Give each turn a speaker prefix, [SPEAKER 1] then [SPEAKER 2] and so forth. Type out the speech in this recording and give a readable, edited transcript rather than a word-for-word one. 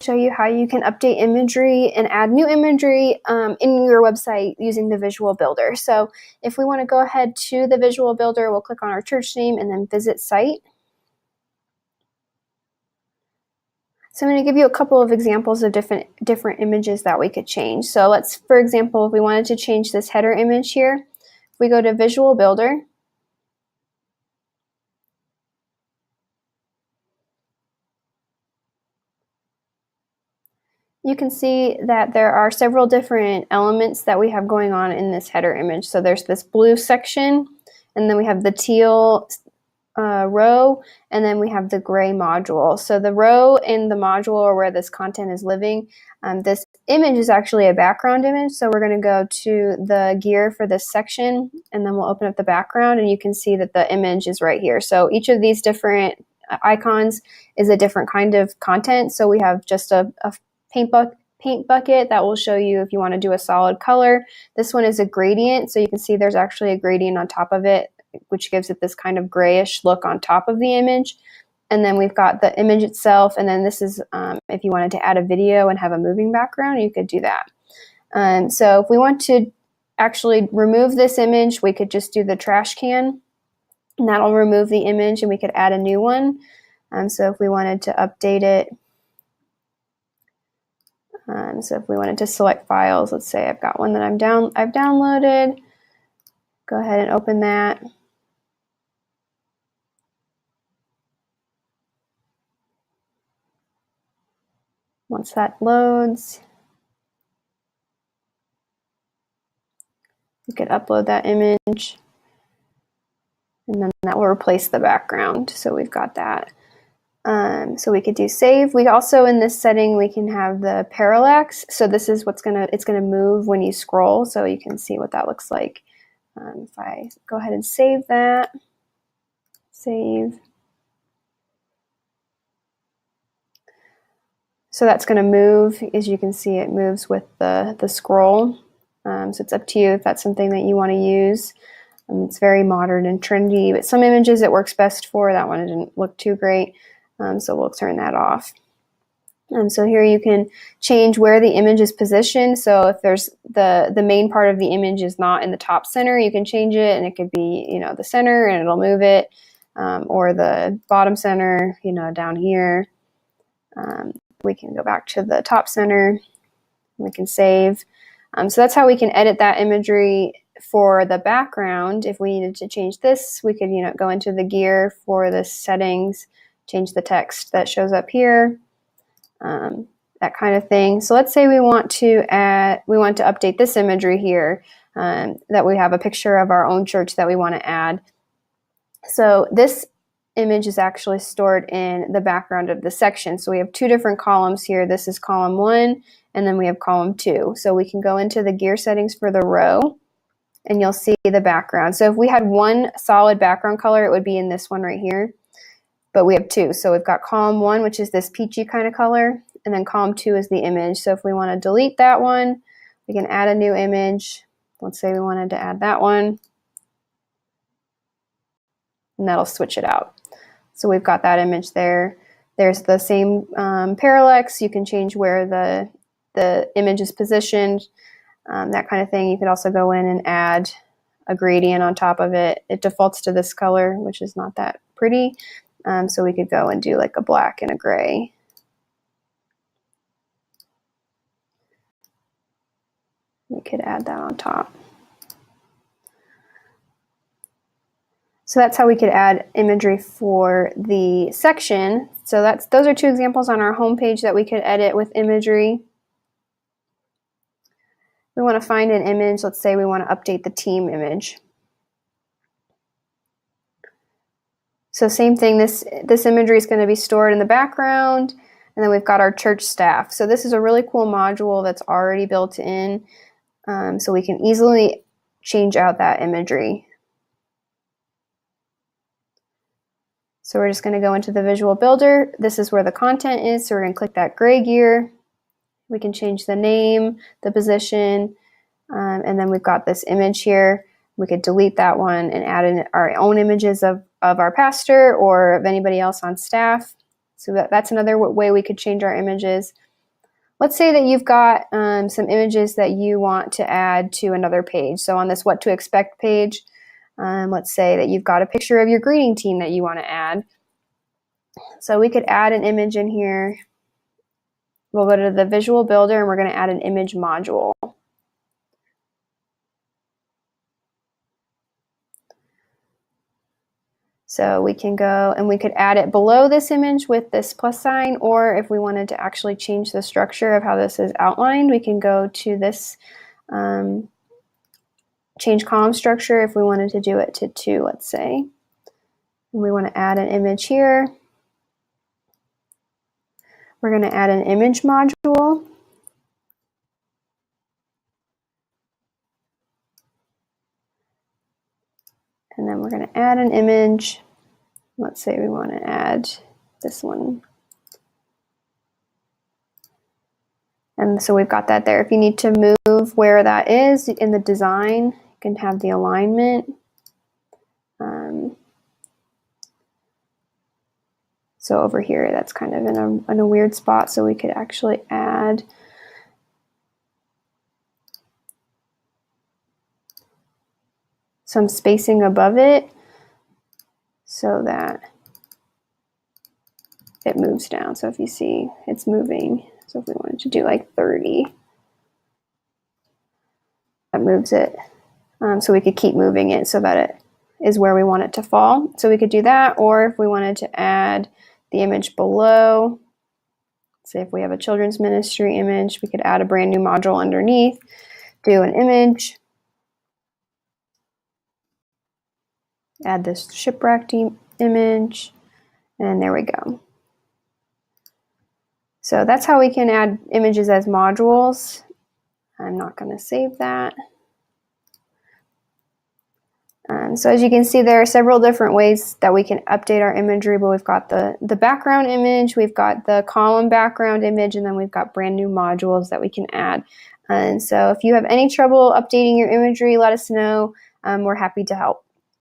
[SPEAKER 1] show you how you can update imagery and add new imagery in your website using the Visual Builder. So if we want to go ahead to the Visual Builder, we'll click on our church name and then visit site. So I'm going to give you a couple of examples of different images that we could change. So let's, for example, if we wanted to change this header image here, if we go to Visual Builder, you can see that there are several different elements that we have going on in this header image. So there's this blue section, and then we have the teal row, and then we have the gray module. So the row in the module are where this content is living. This image is actually a background image, so we're going to go to the gear for this section, and then we'll open up the background, and you can see that the image is right here. So each of these different icons is a different kind of content. So we have just a paint bucket that will show you if you want to do a solid color. This one is a gradient, so you can see there's actually a gradient on top of it, which gives it this kind of grayish look on top of the image. And then we've got the image itself, and then this is if you wanted to add a video and have a moving background, you could do that. So if we want to actually remove this image, we could just do the trash can, and that'll remove the image, and we could add a new one. So if we wanted to update it, so if we wanted to select files, let's say I've got one that I've downloaded, go ahead and open that. Once that loads, you could upload that image, and then that will replace the background. So we've got that. So we could do save. We also, in this setting, we can have the parallax. So this is it's gonna move when you scroll, so you can see what that looks like. If I go ahead and save that, save. So that's going to move. As you can see, it moves with the scroll. So it's up to you if that's something that you want to use. It's very modern and trendy, but some images it works best for. That one didn't look too great, so we'll turn that off. So here you can change where the image is positioned. So if there's the main part of the image is not in the top center, you can change it, and it could be, you know, the center and it'll move it, or the bottom center, you know, down here. We can go back to the top center. We can save. So that's how we can edit that imagery for the background. If we needed to change this, we could, you know, go into the gear for the settings, change the text that shows up here, that kind of thing. So let's say we want to update this imagery here, that we have a picture of our own church that we want to add. So this image is actually stored in the background of the section. So we have two different columns here. This is column 1, and then we have column 2. So we can go into the gear settings for the row, and you'll see the background. So if we had one solid background color, it would be in this one right here, but we have two. So we've got column 1, which is this peachy kind of color, and then column 2 is the image. So if we want to delete that one, we can add a new image. Let's say we wanted to add that one, and that'll switch it out. So we've got that image there. There's the same parallax. You can change where the image is positioned, that kind of thing. You could also go in and add a gradient on top of it. It defaults to this color, which is not that pretty. So we could go and do like a black and a gray. We could add that on top. So that's how we could add imagery for the section. So those are two examples on our homepage that we could edit with imagery. We want to find an image. Let's say we want to update the team image. So same thing, this imagery is going to be stored in the background, and then we've got our church staff. So this is a really cool module that's already built in, so we can easily change out that imagery. So we're just going to go into the Visual Builder. This is where the content is, so we're going to click that gray gear. We can change the name, the position, and then we've got this image here. We could delete that one and add in our own images of our pastor or of anybody else on staff. So that's another way we could change our images. let's say that you've got some images that you want to add to another page. So on this what to expect page, let's say that you've got a picture of your greeting team that you want to add. So we could add an image in here. We'll go to the Visual Builder and we're going to add an image module. So we can go and we could add it below this image with this plus sign, or if we wanted to actually change the structure of how this is outlined, we can go to this change column structure if we wanted to do it to 2, let's say. And we want to add an image here. We're going to add an image module. And then we're going to add an image. Let's say we want to add this one. And so we've got that there. If you need to move where that is in the design, you can have the alignment. So over here, that's kind of in a weird spot, so we could actually add some spacing above it so that it moves down. So if you see, it's moving. So if we wanted to do like 30, that moves it. So we could keep moving it so that it is where we want it to fall. So we could do that, or if we wanted to add the image below, say if we have a children's ministry image, we could add a brand new module underneath, do an image, add this shipwrecked image, and there we go. So that's how we can add images as modules. I'm not going to save that. So as you can see, there are several different ways that we can update our imagery, but we've got the background image, we've got the column background image, and then we've got brand new modules that we can add. And so if you have any trouble updating your imagery, let us know. We're happy to help.